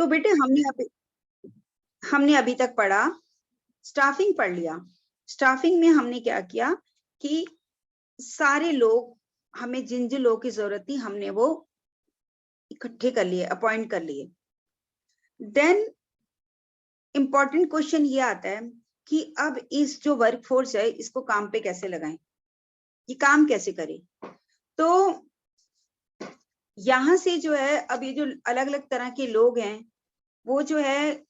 तो बेटे हमने अभी तक पढ़ा, स्टाफिंग पढ़ लिया। स्टाफिंग में हमने क्या किया कि सारे लोग, हमें जिन जिन लोगों की जरूरत थी हमने वो इकट्ठे कर लिए, अपॉइंट कर लिए। देन इंपॉर्टेंट क्वेश्चन ये आता है कि अब इस जो वर्कफोर्स है इसको काम पे कैसे लगाएं, ये काम कैसे करें। तो यहां से जो है अब ये जो अलग अलग तरह के लोग हैं वो जो है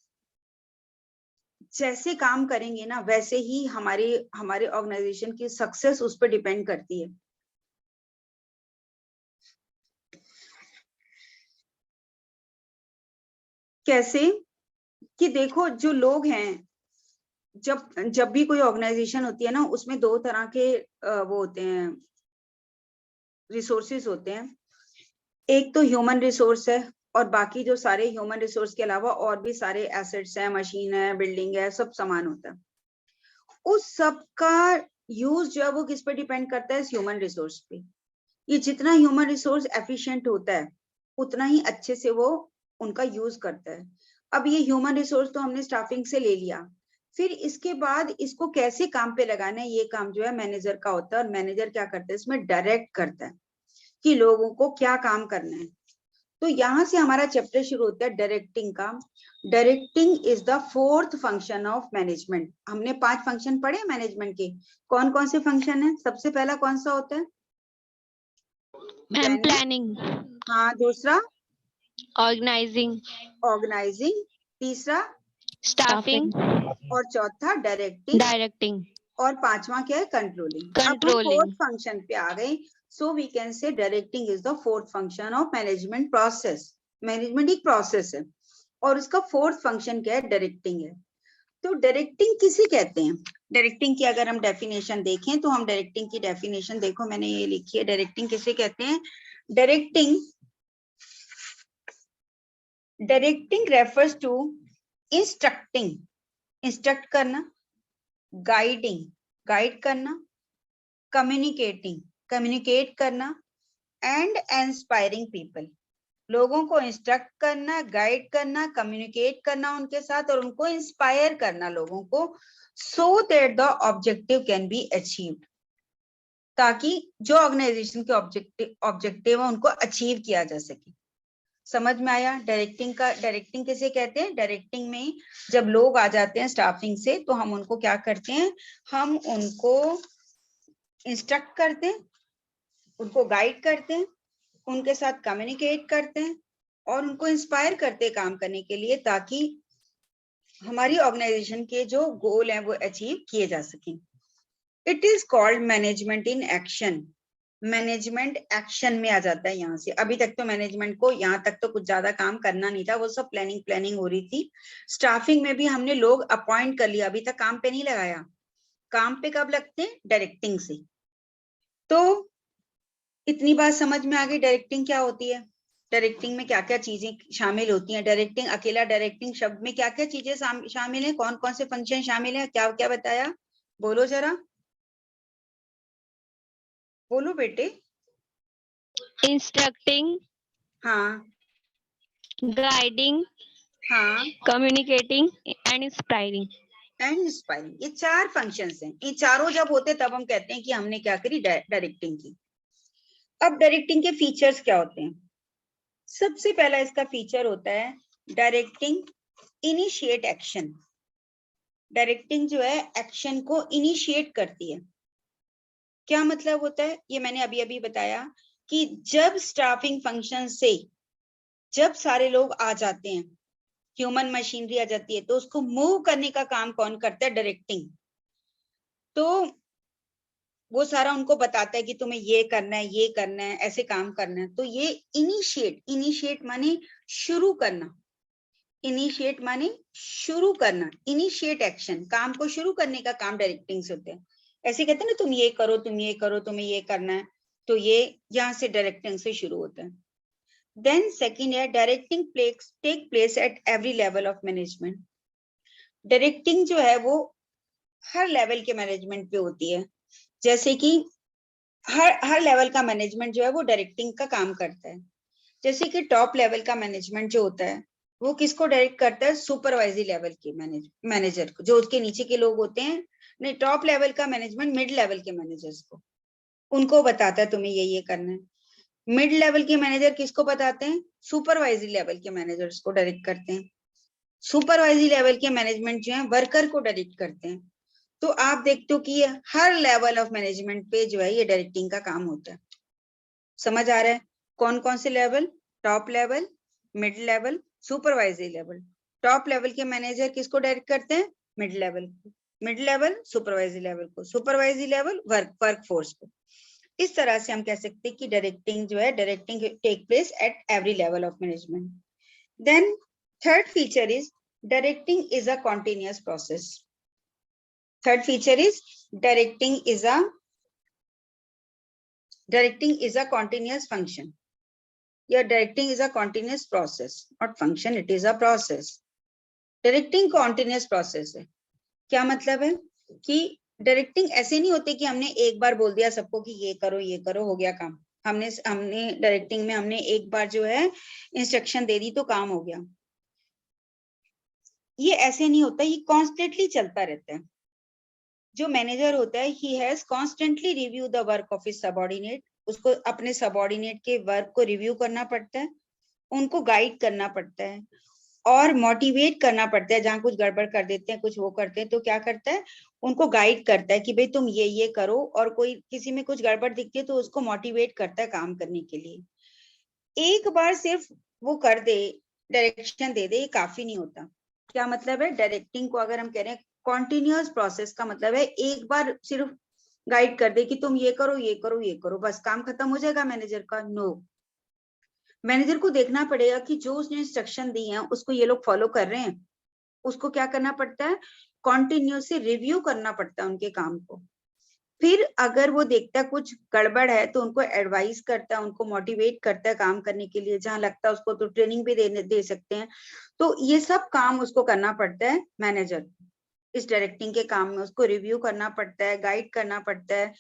जैसे काम करेंगे ना वैसे ही हमारे ऑर्गेनाइजेशन की सक्सेस उस पर डिपेंड करती है। कैसे कि देखो जो लोग हैं, जब भी कोई ऑर्गेनाइजेशन होती है ना उसमें दो तरह के वो होते हैं, रिसोर्सेज होते हैं। एक तो ह्यूमन रिसोर्स है और बाकी जो सारे ह्यूमन रिसोर्स के अलावा और भी सारे एसेट्स हैं, मशीन है, बिल्डिंग है, सब सामान होता है। उस सब का यूज जो है वो किस पे डिपेंड करता है, ह्यूमन रिसोर्स पे। ये जितना ह्यूमन रिसोर्स एफिशिएंट होता है उतना ही अच्छे से वो उनका यूज करता है। अब ये ह्यूमन रिसोर्स तो हमने स्टाफिंग से ले लिया, फिर इसके बाद इसको कैसे काम पे लगाना है ये काम जो है मैनेजर का होता है। और मैनेजर क्या करता है, इसमें डायरेक्ट करता है कि लोगों को क्या काम करना है। तो यहां से हमारा चैप्टर शुरू होता है डायरेक्टिंग का। Directing is the fourth function of management. हमने 5 फंक्शन पढ़े मैनेजमेंट के। कौन कौन से फंक्शन है? सबसे पहला कौन सा होता है? प्लानिंग। हाँ, दूसरा ऑर्गेनाइजिंग। ऑर्गेनाइजिंग, तीसरा स्टाफिंग और चौथा डायरेक्टिंग, डायरेक्टिंग और पांचवा क्या है, कंट्रोलिंग। अब हम कंट्रोलिंग। फोर्थ फंक्शन पे आ गए। So we can say directing is the fourth function of management process. Management एक प्रोसेस है और उसका फोर्थ फंक्शन क्या है, डायरेक्टिंग है। तो डायरेक्टिंग किसे कहते हैं? डायरेक्टिंग की अगर हम डेफिनेशन देखें तो हम डायरेक्टिंग की डेफिनेशन देखो मैंने ये लिखी है। डायरेक्टिंग किसे कहते हैं? Directing refers to instructing, instruct करना, गाइडिंग, गाइड करना, कम्युनिकेटिंग, कम्युनिकेट करना, एंड इंस्पायरिंग पीपल। लोगों को इंस्ट्रक्ट करना, गाइड करना, कम्युनिकेट करना उनके साथ और उनको इंस्पायर करना लोगों को, सो that the objective can be achieved, ताकि जो ऑर्गेनाइजेशन के ऑब्जेक्टिव है उनको अचीव किया जा सके। समझ में आया? डायरेक्टिंग का, डायरेक्टिंग किसे कहते हैं? डायरेक्टिंग में जब लोग आ जाते हैं स्टाफिंग से तो हम उनको क्या करते हैं, हम उनको इंस्ट्रक्ट करते हैं, उनको गाइड करते हैं, उनके साथ कम्युनिकेट करते हैं और उनको इंस्पायर करते हैं काम करने के लिए, ताकि हमारी ऑर्गेनाइजेशन के जो गोल हैं वो अचीव किए जा सकें। It is called management in action. Management action में आ जाता है यहाँ से। अभी तक तो मैनेजमेंट को यहाँ तक तो कुछ ज्यादा काम करना नहीं था, वो सब प्लानिंग हो रही थी। स्टाफिंग में भी हमने लोग अपॉइंट कर लिया, अभी तक काम पे नहीं लगाया। काम पे कब लगते हैं? डायरेक्टिंग से। तो इतनी बात समझ में आ गई डायरेक्टिंग क्या होती है, डायरेक्टिंग में क्या क्या चीजें शामिल होती हैं। डायरेक्टिंग, अकेला डायरेक्टिंग शब्द में क्या क्या चीजें शामिल है, कौन कौन से फंक्शन शामिल है, क्या क्या बताया, बोलो जरा, बोलो बेटे। इंस्ट्रक्टिंग, हाँ गाइडिंग, हाँ, communicating and inspiring. And inspiring, ये 4 फंक्शंस हैं। ये चारों जब होते तब हम कहते हैं कि हमने क्या करी, डायरेक्टिंग की। अब डायरेक्टिंग के फीचर्स क्या होते हैं? सबसे पहला इसका फीचर होता है डायरेक्टिंग इनिशिएट एक्शन। डायरेक्टिंग जो है एक्शन को इनिशिएट करती है। क्या मतलब होता है? ये मैंने अभी अभी बताया कि जब स्टाफिंग फंक्शन से जब सारे लोग आ जाते हैं, ह्यूमन मशीनरी आ जाती है, तो उसको मूव करने का काम कौन करता है? डायरेक्टिंग। तो वो सारा उनको बताता है कि तुम्हें ये करना है, ये करना है, ऐसे काम करना है। तो ये इनिशिएट, इनिशिएट माने शुरू करना, इनिशिएट माने शुरू करना, इनिशिएट एक्शन, काम को शुरू करने का काम डायरेक्टिंग से होता है। ऐसे कहते हैं ना, तुम ये करो, तुम ये करो, तुम्हें ये करना है, तो ये यहाँ से डायरेक्टिंग से शुरू होता है। देन सेकंड है directing take place at every level of management. Directing जो है वो हर लेवल के मैनेजमेंट पे होती है। जैसे कि हर लेवल का मैनेजमेंट जो है वो डायरेक्टिंग का काम करता है। जैसे कि टॉप लेवल का मैनेजमेंट जो होता है वो किसको डायरेक्ट करता है? सुपरवाइजरी लेवल के मैनेजर को, जो उसके नीचे के लोग होते हैं। नहीं, टॉप लेवल का मैनेजमेंट मिड लेवल के मैनेजर्स को, उनको बताता है तुम्हें ये करना है। मिड लेवल के मैनेजर किसको बताते हैं? सुपरवाइजरी लेवल के मैनेजर्स को डायरेक्ट करते हैं। सुपरवाइजरी लेवल के मैनेजमेंट जो है वर्कर को डायरेक्ट करते हैं। तो आप देखते हो कि ये हर लेवल ऑफ मैनेजमेंट पे जो है ये डायरेक्टिंग का काम होता है। समझ आ रहा है? कौन कौन से level? Top level, mid level, supervisory level. Top level के मैनेजर किसको डायरेक्ट करते हैं? मिड लेवल को, मिड लेवल सुपरवाइजरी लेवल को, सुपरवाइजरी लेवल वर्क फोर्स को। इस तरह से हम कह सकते हैं कि डायरेक्टिंग जो है, directing take place at every level of management. Then third feature is directing is a continuous process. Third feature is directing is a continuous function. Your directing is a continuous process, not function, it is a process. Directing continuous process है। क्या मतलब है कि directing ऐसे नहीं होती कि हमने एक बार बोल दिया सबको कि ये करो हो गया काम। हमने डायरेक्टिंग में हमने एक बार जो है इंस्ट्रक्शन दे दी तो काम हो गया। ये ऐसे नहीं होता, ये कॉन्स्टेंटली चलता रहता है। जो मैनेजर होता है, he has constantly review the work of his subordinate. उसको अपने सबऑर्डिनेट के वर्क को रिव्यू करना पड़ता है, उनको गाइड करना पड़ता है और मोटिवेट करना पड़ता है। जहां कुछ गड़बड़ कर देते हैं, कुछ वो करते हैं, तो क्या करता है? उनको गाइड करता है कि भाई तुम ये करो। और कोई किसी में कुछ गड़बड़ दिखती है तो उसको मोटिवेट करता है काम करने के लिए। एक बार सिर्फ वो कर दे, डायरेक्शन दे दे, ये काफी नहीं होता। क्या मतलब है? डायरेक्टिंग को अगर हम कह रहे हैं कॉन्टिन्यूअस प्रोसेस का मतलब है एक बार सिर्फ गाइड कर दे कि तुम ये करो, बस काम खत्म हो जाएगा मैनेजर का? नो, मैनेजर को देखना पड़ेगा कि जो उसने इंस्ट्रक्शन दी है उसको ये लोग फॉलो कर रहे हैं। उसको क्या करना पड़ता है? कॉन्टिन्यूसली रिव्यू करना पड़ता है उनके काम को। फिर अगर वो देखता है कुछ गड़बड़ है तो उनको एडवाइस करता है, उनको मोटिवेट करता है काम करने के लिए। जहां लगता है उसको तो ट्रेनिंग भी दे सकते हैं। तो ये सब काम उसको करना पड़ता है मैनेजर। इस डायरेक्टिंग के काम में उसको रिव्यू करना पड़ता है, गाइड करना पड़ता है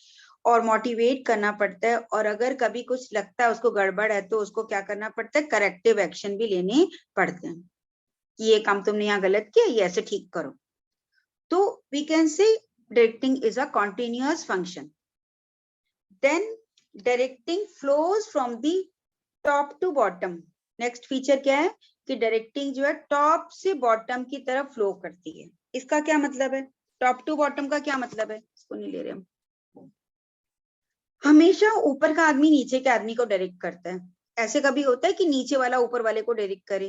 और मोटिवेट करना पड़ता है। और अगर कभी कुछ लगता है उसको गड़बड़ है तो उसको क्या करना पड़ता है? करेक्टिव एक्शन भी लेने पड़ते हैं कि ये काम तुमने यहाँ गलत किया, ये ऐसे ठीक करो। तो we can say directing is a continuous function. Then directing flows from the top to bottom. Next feature क्या है? कि डायरेक्टिंग जो है टॉप से बॉटम की तरफ फ्लो करती है। इसका क्या मतलब है? टॉप टू बॉटम का क्या मतलब है? इसको नहीं ले रहे हम। हमेशा ऊपर का आदमी नीचे के आदमी को डायरेक्ट करता है। ऐसे कभी होता है कि नीचे वाला ऊपर वाले को डायरेक्ट करे?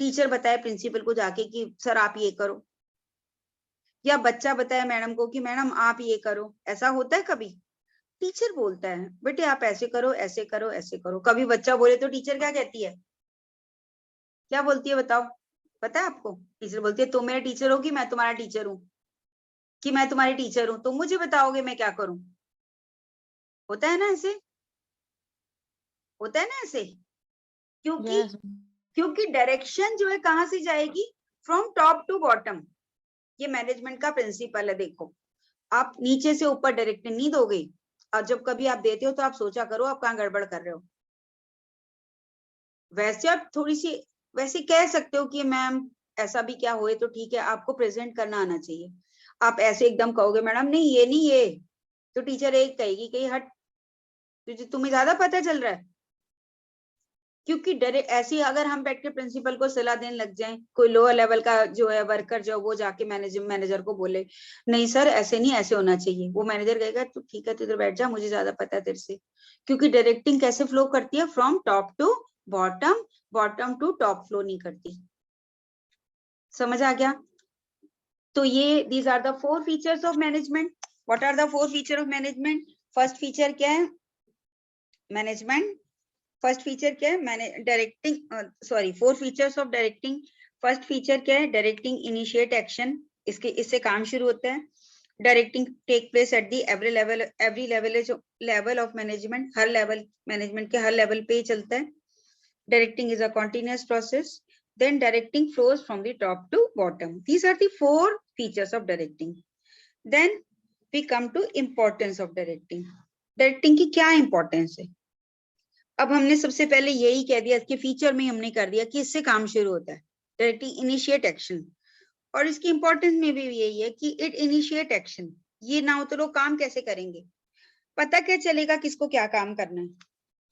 टीचर बताए प्रिंसिपल को जाके कि सर आप ये करो, या बच्चा बताए मैडम को कि मैडम आप ये करो। ऐसा होता है कभी? टीचर बोलता है बेटे आप ऐसे करो, ऐसे करो, ऐसे करो। कभी बच्चा बोले तो टीचर क्या कहती है? क्या बोलती है बताओ? पता है आपको? टीचर बोलती है तुम मेरे टीचर हो कि मैं तुम्हारा टीचर हूँ? कि मैं तुम्हारी टीचर हूँ, तुम मुझे बताओगे मैं क्या करूं? होता है ना ऐसे? होता है ना ऐसे? क्योंकि Yes. क्योंकि डायरेक्शन जो है कहां से जाएगी? From top to bottom. ये मैनेजमेंट का प्रिंसिपल है। देखो, आप नीचे से ऊपर डायरेक्टिंग नहीं दोगे, और जब कभी आप देते हो तो आप सोचा करो आप कहाँ गड़बड़ कर रहे हो। वैसे आप थोड़ी सी वैसे कह सकते हो कि मैम ऐसा भी क्या हुए तो ठीक है, आपको प्रेजेंट करना आना चाहिए। आप ऐसे एकदम कहोगे मैडम नहीं ये नहीं ये, तो टीचर एक कहेगी कि हट, तुझे तुम्हें ज्यादा पता चल रहा है। क्योंकि डरे ऐसी अगर हम बैठ के प्रिंसिपल को सलाह देने लग जाएं, कोई लोअर लेवल का जो है वर्कर जो वो जाके मैनेजर को बोले नहीं सर ऐसे नहीं ऐसे होना चाहिए, वो मैनेजर कहेगा तो ठीक है तू इधर बैठ जा, मुझे ज्यादा पता है तेरे से। क्योंकि डायरेक्टिंग कैसे फ्लो करती है? From top to bottom, bottom to top flow नहीं करती। समझ आ गया? तो ये these are the 4 features of management. What are the 4 feature of management? First feature क्या है? मैनेजमेंट फर्स्ट फीचर क्या है? मैंने directing sorry 4 features of directing. First feature क्या है? Directing initiate action. इससे काम शुरू होता है। Directing take place at the every level of management. Her level management के हर लेवल पे ही चलता है। Directing is a continuous process. then directing flows from the top to bottom. These are the 4 features of directing. Then we come to importance of directing. Directing की क्या importance है? अब हमने सबसे पहले यही कह दिया, इसके फीचर में हमने कर दिया कि इससे काम शुरू होता है, डायरेक्टली इनिशिएट एक्शन। और इसकी इंपॉर्टेंस में भी यही है कि इट इनिशिएट एक्शन, ये ना हो तो लोग काम कैसे करेंगे, पता क्या चलेगा किसको क्या काम करना है।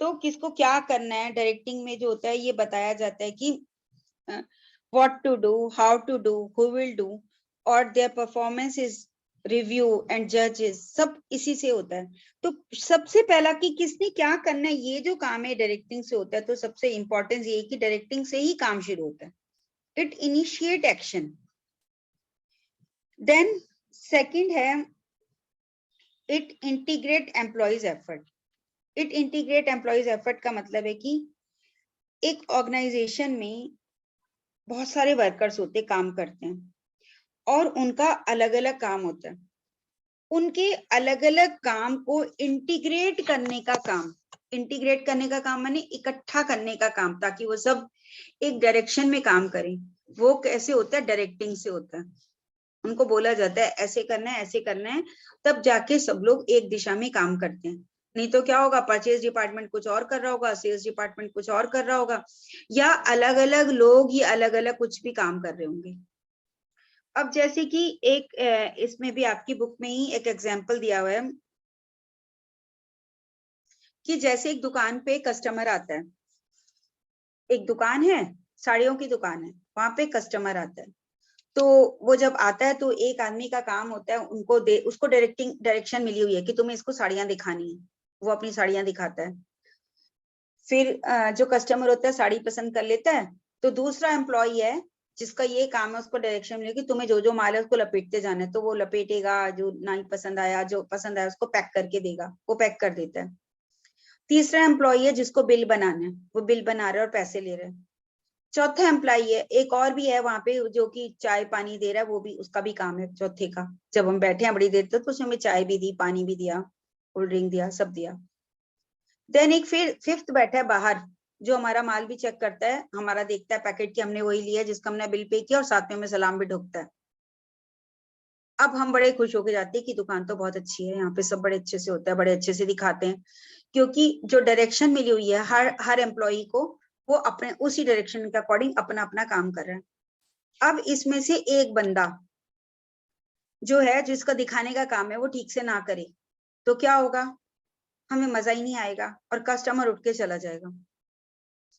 तो किसको क्या करना है डायरेक्टिंग में जो होता है ये बताया जाता है कि what to do, how to do, who will do, और their performance is review and जजेस, सब इसी से होता है। तो सबसे पहला कि किसने क्या करना है, ये जो काम है डायरेक्टिंग से होता है, तो सबसे इंपॉर्टेंस ये है कि डायरेक्टिंग से ही काम शुरू होता है, it initiate action. Then second है it integrate employees effort. It integrate employees effort का मतलब है कि एक ऑर्गेनाइजेशन में बहुत सारे वर्कर्स होते हैं, काम करते हैं, और उनका अलग अलग काम होता है। उनके अलग अलग काम को इंटीग्रेट करने का काम, इंटीग्रेट करने का काम माने इकट्ठा करने का काम, ताकि वो सब एक डायरेक्शन में काम करें। वो कैसे होता है, डायरेक्टिंग से होता है। उनको बोला जाता है ऐसे करना है, ऐसे करना है, तब जाके सब लोग एक दिशा में काम करते हैं। नहीं तो क्या होगा, परचेज डिपार्टमेंट कुछ और कर रहा होगा, सेल्स डिपार्टमेंट कुछ और कर रहा होगा, या अलग अलग लोग ही अलग अलग कुछ भी काम कर रहे होंगे। अब जैसे कि एक इसमें भी आपकी बुक में ही एक एग्जांपल दिया हुआ है कि जैसे एक दुकान पे कस्टमर आता है, एक दुकान है, साड़ियों की दुकान है, वहां पे कस्टमर आता है। तो वो जब आता है तो एक आदमी का काम होता है उनको उसको डायरेक्शन मिली हुई है कि तुम्हें इसको साड़ियां दिखानी है, वो अपनी साड़ियां दिखाता है। फिर जो कस्टमर होता है साड़ी पसंद कर लेता है, तो दूसरा एम्प्लॉय है जिसका ये काम है, उसको डायरेक्शन मिलेगी कि तुम्हें जो जो माल है उसको लपेटते जाना है, तो वो लपेटेगा, जो नहीं पसंद आया, जो पसंद आया उसको पैक करके देगा, वो पैक कर देता है। तीसरा एम्प्लॉय है जिसको बिल बनाना है, वो बिल बना रहा है और पैसे ले रहा है। चौथा एम्प्लॉय है, एक और भी है वहां पे जो कि चाय पानी दे रहा है, वो भी उसका भी काम है चौथे का। जब हम बैठे हैं बड़ी देर तक तो उसने हमें चाय भी दी, पानी भी दिया, कोल्ड ड्रिंक दिया, सब दिया। देन एक फिर फिफ्थ बैठा है बाहर, जो हमारा माल भी चेक करता है, हमारा देखता है पैकेट की हमने वही लिया जिसका हमने बिल पे किया, और साथ में हमें सलाम भी ठोकता है। अब हम बड़े खुश होके जाते हैं कि दुकान तो बहुत अच्छी है, यहाँ पे सब बड़े अच्छे से होता है, बड़े अच्छे से दिखाते हैं, क्योंकि जो डायरेक्शन मिली हुई है हर हर एम्प्लॉय को, वो अपने उसी डायरेक्शन के अकॉर्डिंग अपना अपना काम कर रहा है। अब इसमें से एक बंदा जो है जिसका दिखाने का काम है वो ठीक से ना करे, तो क्या होगा, हमें मजा ही नहीं आएगा और कस्टमर उठ के चला जाएगा।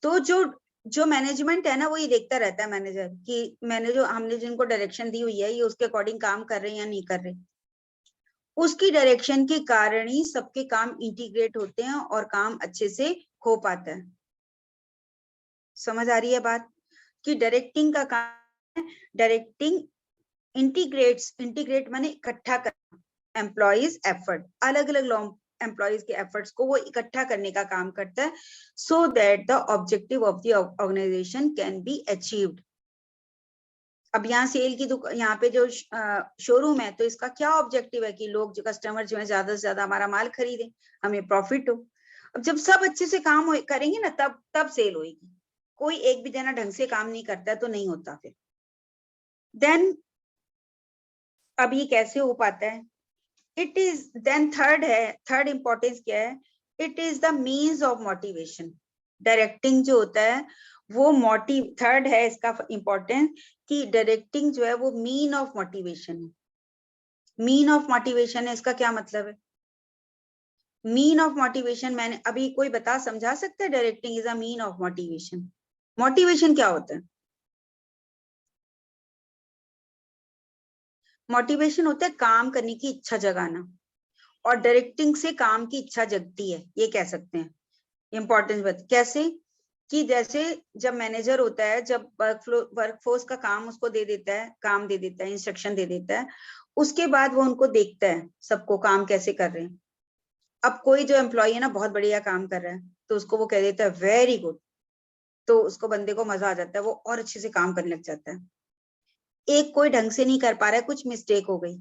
तो जो जो मैनेजमेंट है ना, वो ये देखता रहता है मैनेजर कि मैंने जो हमने जिनको डायरेक्शन दी हुई है ये उसके अकॉर्डिंग काम कर रहे हैं या नहीं कर रहे। उसकी डायरेक्शन के कारण ही सबके काम इंटीग्रेट होते हैं और काम अच्छे से हो पाता है। समझ आ रही है बात, कि डायरेक्टिंग का काम, डायरेक्टिंग इंटीग्रेट्स, इंटीग्रेट माने इकट्ठा करना, एम्प्लॉइज एफर्ट, अलग अलग एम्प्लॉइज के एफर्ट्स को वो इकट्ठा करने का काम करता है, so that the objective of the organisation can be achieved. अब यहाँ सेल की यहाँ पे जो शोरूम है, तो इसका क्या ऑब्जेक्टिव है कि लोग जो कस्टमर जो है ज्यादा से ज्यादा हमारा माल खरीदे, हमें प्रॉफिट हो। अब जब सब अच्छे से काम करेंगे ना, तब तब सेल होगी। कोई एक भी जना ढंग से काम नहीं करता है तो नहीं होता फिर। देन अब ये कैसे हो पाता है, इट इज देन थर्ड है, थर्ड इंपॉर्टेंस क्या है, it is the means of motivation. Directing जो होता है वो मोटिव, थर्ड है इसका इंपॉर्टेंस, कि डायरेक्टिंग जो है वो मीन ऑफ मोटिवेशन है। मीन ऑफ मोटिवेशन है, इसका क्या मतलब है, मीन ऑफ मोटिवेशन मैंने अभी, कोई बता समझा सकता है, directing is a mean of motivation. Motivation क्या होता है, मोटिवेशन होता है काम करने की इच्छा जगाना, और डायरेक्टिंग से काम की इच्छा जगती है, ये कह सकते हैं। इंपॉर्टेंस बात कैसे, कि जैसे जब मैनेजर होता है, जब वर्कफोर्स का काम उसको दे देता है, काम दे देता है, इंस्ट्रक्शन दे देता है, उसके बाद वो उनको देखता है सबको काम कैसे कर रहे हैं। अब कोई जो एम्प्लॉय है ना बहुत बढ़िया काम कर रहा है, तो उसको वो कह देता है वेरी गुड, तो उसको बंदे को मजा आ जाता है, वो और अच्छे से काम करने लग जाता है। एक कोई ढंग से नहीं कर पा रहा है, कुछ मिस्टेक हो गई,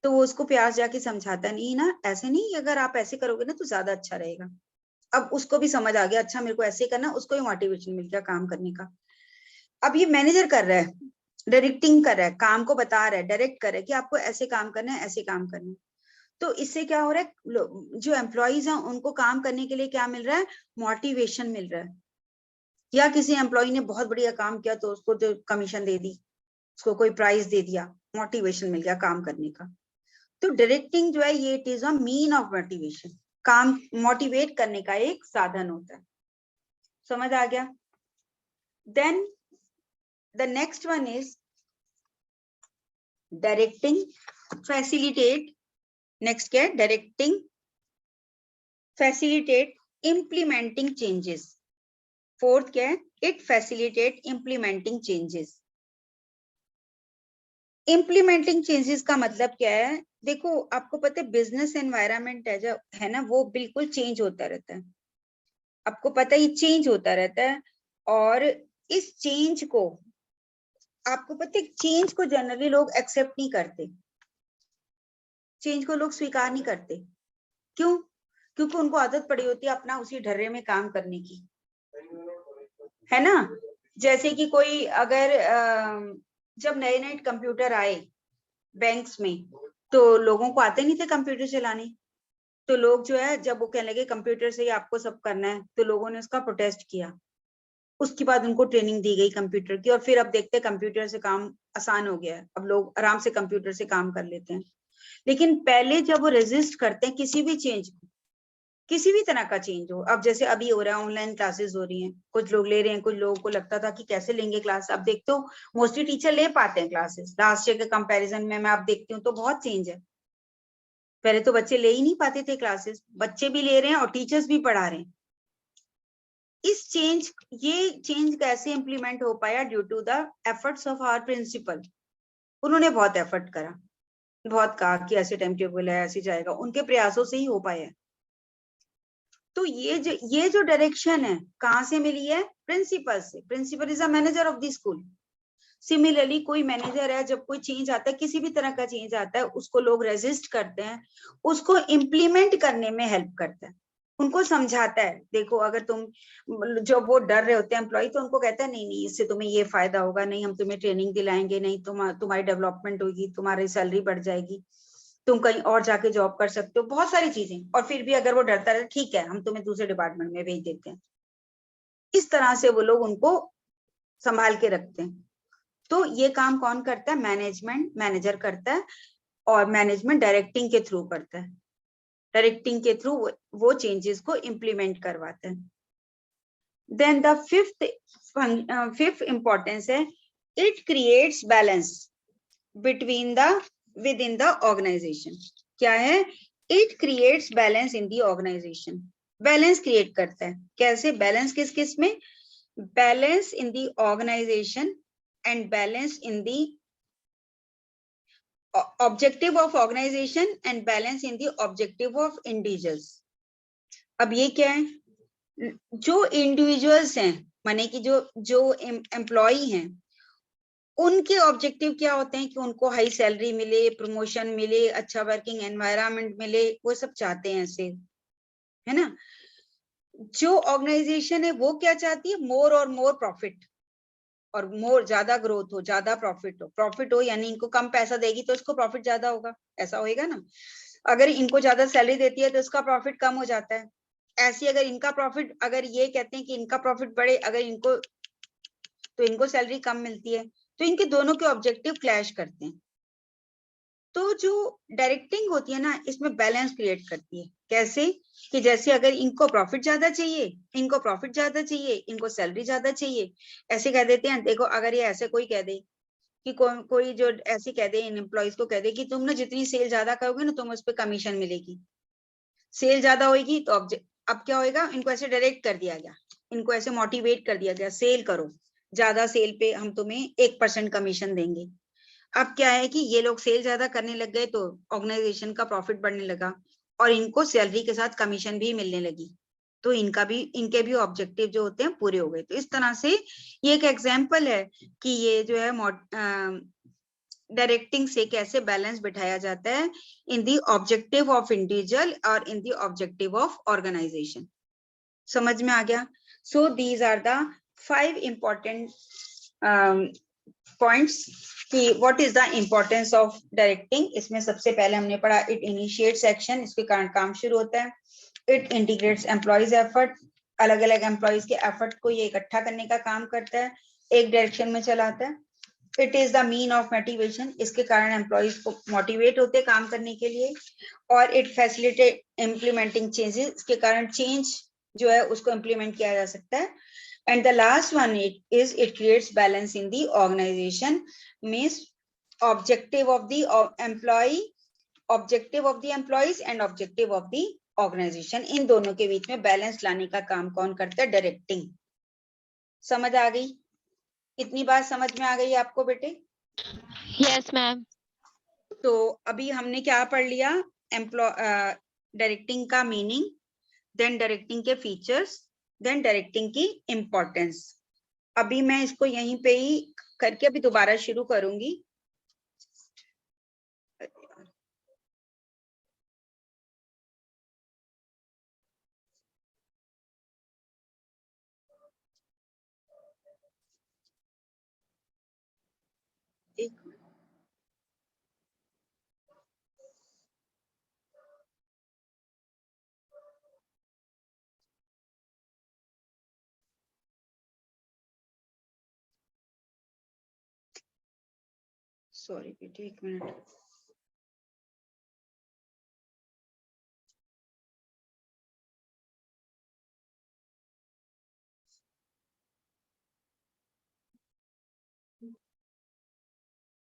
तो वो उसको प्यार जाके समझाता, नहीं ना ऐसे नहीं, अगर आप ऐसे करोगे ना तो ज्यादा अच्छा रहेगा। अब उसको भी समझ आ गया, अच्छा मेरे को ऐसे करना, उसको भी मोटिवेशन मिल गया काम करने का। अब ये मैनेजर कर रहा है, डायरेक्टिंग कर रहा है, काम को बता रहा है, डायरेक्ट कर रहा है कि आपको ऐसे काम करना है, ऐसे काम करना है। तो इससे क्या हो रहा है, जो एम्प्लॉइज हैं उनको काम करने के लिए क्या मिल रहा है, मोटिवेशन मिल रहा है। या किसी एम्प्लॉय ने बहुत बढ़िया काम किया तो उसको जो कमीशन दे दी, उसको कोई प्राइज दे दिया, मोटिवेशन मिल गया काम करने का। तो डायरेक्टिंग जो है ये it is a mean of motivation, काम मोटिवेट करने का एक साधन होता है। समझ आ गया? Then the next one is directing facilitate. Next क्या है, directing facilitate implementing changes. Fourth क्या है, it facilitate implementing changes. Implementing changes का मतलब क्या है, देखो आपको पता है बिजनेस एनवायरनमेंट है जो है ना, वो बिल्कुल चेंज होता रहता है, आपको पता ही चेंज होता रहता है। और इस चेंज को, आपको पता है चेंज को जनरली लोग एक्सेप्ट नहीं करते, चेंज को लोग स्वीकार नहीं करते। क्यों? क्योंकि उनको आदत पड़ी होती है अपना उसी ढर्रे में काम करने की, है ना। जैसे कि कोई अगर जब नए नए कंप्यूटर आए बैंक्स में, तो लोगों को आते नहीं थे कंप्यूटर चलाने, तो लोग जो है जब वो कहने लगे कंप्यूटर से ही आपको सब करना है, तो लोगों ने उसका प्रोटेस्ट किया। उसके बाद उनको ट्रेनिंग दी गई कंप्यूटर की, और फिर अब देखते हैं कंप्यूटर से काम आसान हो गया है, अब लोग आराम से कंप्यूटर से काम कर लेते हैं। लेकिन पहले जब वो रेजिस्ट करते हैं किसी भी चेंज को, किसी भी तरह का चेंज हो, अब जैसे अभी हो रहा है ऑनलाइन क्लासेस हो रही हैं, कुछ लोग ले रहे हैं, कुछ लोगों को लगता था कि कैसे लेंगे क्लास, अब देखते हो मोस्टली टीचर ले पाते हैं क्लासेस। लास्ट ईयर के कंपैरिजन में मैं अब देखती हूँ तो बहुत चेंज है। पहले तो बच्चे ले ही नहीं पाते थे क्लासेस, बच्चे भी ले रहे हैं और टीचर्स भी पढ़ा रहे हैं। इस चेंज, ये चेंज कैसे इंप्लीमेंट हो पाया, due to the efforts of our principal. उन्होंने बहुत एफर्ट करा, बहुत कहा कि ऐसे टाइम टेबल है, ऐसे जाएगा, उनके प्रयासों से ही हो पाया। तो ये जो डायरेक्शन है कहाँ से मिली है, प्रिंसिपल से। Principal is a manager of the school. Similarly कोई मैनेजर है, जब कोई चेंज आता है, किसी भी तरह का चेंज आता है, उसको लोग रेजिस्ट करते हैं, उसको इम्प्लीमेंट करने में हेल्प करता है, उनको समझाता है। देखो अगर तुम, जब वो डर रहे होते हैं एम्प्लॉय, तो उनको कहता है नहीं नहीं इससे तुम्हें ये फायदा होगा, नहीं हम तुम्हें ट्रेनिंग दिलाएंगे, नहीं तुम्हारी डेवलपमेंट होगी, तुम्हारी सैलरी बढ़ जाएगी, तुम कहीं और जाके जॉब कर सकते हो, बहुत सारी चीजें। और फिर भी अगर वो डरता है, ठीक है हम तुम्हें दूसरे डिपार्टमेंट में भेज देते हैं। इस तरह से वो लोग उनको संभाल के रखते हैं। तो ये काम कौन करता है, मैनेजमेंट, मैनेजर करता है, और मैनेजमेंट डायरेक्टिंग के थ्रू करता है, डायरेक्टिंग के थ्रू वो चेंजेस को इम्प्लीमेंट करवाता है। देन द फिफ्थ इंपॉर्टेंस है, it creates balance between the within the organisation. क्या है, it creates balance in the organisation. Balance create करता है, कैसे बैलेंस, किस किस में, balance in the organisation and balance in the objective of organisation and balance in the objective of individuals. अब ये क्या है, जो इंडिविजुअल्स हैं, माने कि जो एम्प्लॉय हैं, उनके ऑब्जेक्टिव क्या होते हैं कि उनको हाई सैलरी मिले, प्रमोशन मिले, अच्छा वर्किंग एनवायरनमेंट मिले, वो सब चाहते हैं ऐसे, है ना। जो ऑर्गेनाइजेशन है वो क्या चाहती है, मोर और मोर प्रॉफिट, और मोर ज्यादा ग्रोथ हो, ज्यादा प्रॉफिट हो यानी इनको कम पैसा देगी तो इसको प्रॉफिट ज्यादा होगा, ऐसा होएगा ना। अगर इनको ज्यादा सैलरी देती है तो इसका प्रॉफिट कम हो जाता है। ऐसी अगर इनका प्रॉफिट, अगर ये कहते हैं कि इनका प्रॉफिट बढ़े, अगर इनको, तो इनको सैलरी कम मिलती है, तो इनके दोनों के ऑब्जेक्टिव क्लैश करते हैं। तो जो डायरेक्टिंग होती है ना, इसमें बैलेंस क्रिएट करती है। कैसे, कि जैसे अगर इनको प्रॉफिट ज्यादा चाहिए, इनको प्रॉफिट ज्यादा चाहिए, इनको सैलरी ज्यादा चाहिए, ऐसे कह देते हैं। देखो अगर ये ऐसे कोई कह दे कि कोई जो ऐसे कह दे, इन एम्प्लॉइज को कह दे कि तुम ना जितनी सेल ज्यादा करोगे ना, तुम उस पर कमीशन मिलेगी, सेल ज्यादा होगी, तो अब क्या होएगा, इनको ऐसे डायरेक्ट कर दिया गया, इनको ऐसे मोटिवेट कर दिया गया, सेल करो, ज्यादा सेल पे हम तुम्हें 1% कमीशन देंगे। अब क्या है कि ये लोग सेल ज्यादा करने लग गए, तो ऑर्गेनाइजेशन का प्रॉफिट बढ़ने लगा, और इनको सैलरी के साथ कमीशन भी मिलने लगी, तो इनके भी ऑब्जेक्टिव जो होते हैं पूरे हो गए। तो इस तरह से ये एक एग्जाम्पल है कि ये जो है डायरेक्टिंग से कैसे बैलेंस बिठाया जाता है in the objective of individual और in the objective of organisation. समझ में आ गया? So these are the 5 important points कि what is the importance of directing. इसमें सबसे पहले हमने पढ़ा इट इनिशिएट्स एक्शन, इसके कारण काम शुरू होता है। इट इंटीग्रेट्स एम्प्लॉयज एफर्ट, अलग अलग एम्प्लॉयज के एफर्ट को ये इकट्ठा करने का काम करता है, एक डायरेक्शन में चलाता है। It is the mean of motivation, इसके कारण एम्प्लॉयज को मोटिवेट होते काम करने के लिए। और इट फैसिलिटेट इम्प्लीमेंटिंग चेंजेस, इसके कारण चेंज जो है उसको इम्प्लीमेंट किया जा सकता है। And the last one it creates balance in the organization, means objective of the employee, objective of the employees and objective of the organization, इन दोनों के बीच में बैलेंस लाने का काम कौन करता है? डायरेक्टिंग। समझ आ गई? इतनी बात समझ में आ गई आपको बेटे? Yes, ma'am. तो अभी हमने क्या पढ़ लिया? डायरेक्टिंग का मीनिंग, देन डायरेक्टिंग के फीचर्स, देन डायरेक्टिंग की इंपॉर्टेंस। अभी मैं इसको यहीं पे ही करके अभी दोबारा शुरू करूंगी। एक सॉरी बेटे, एक मिनट।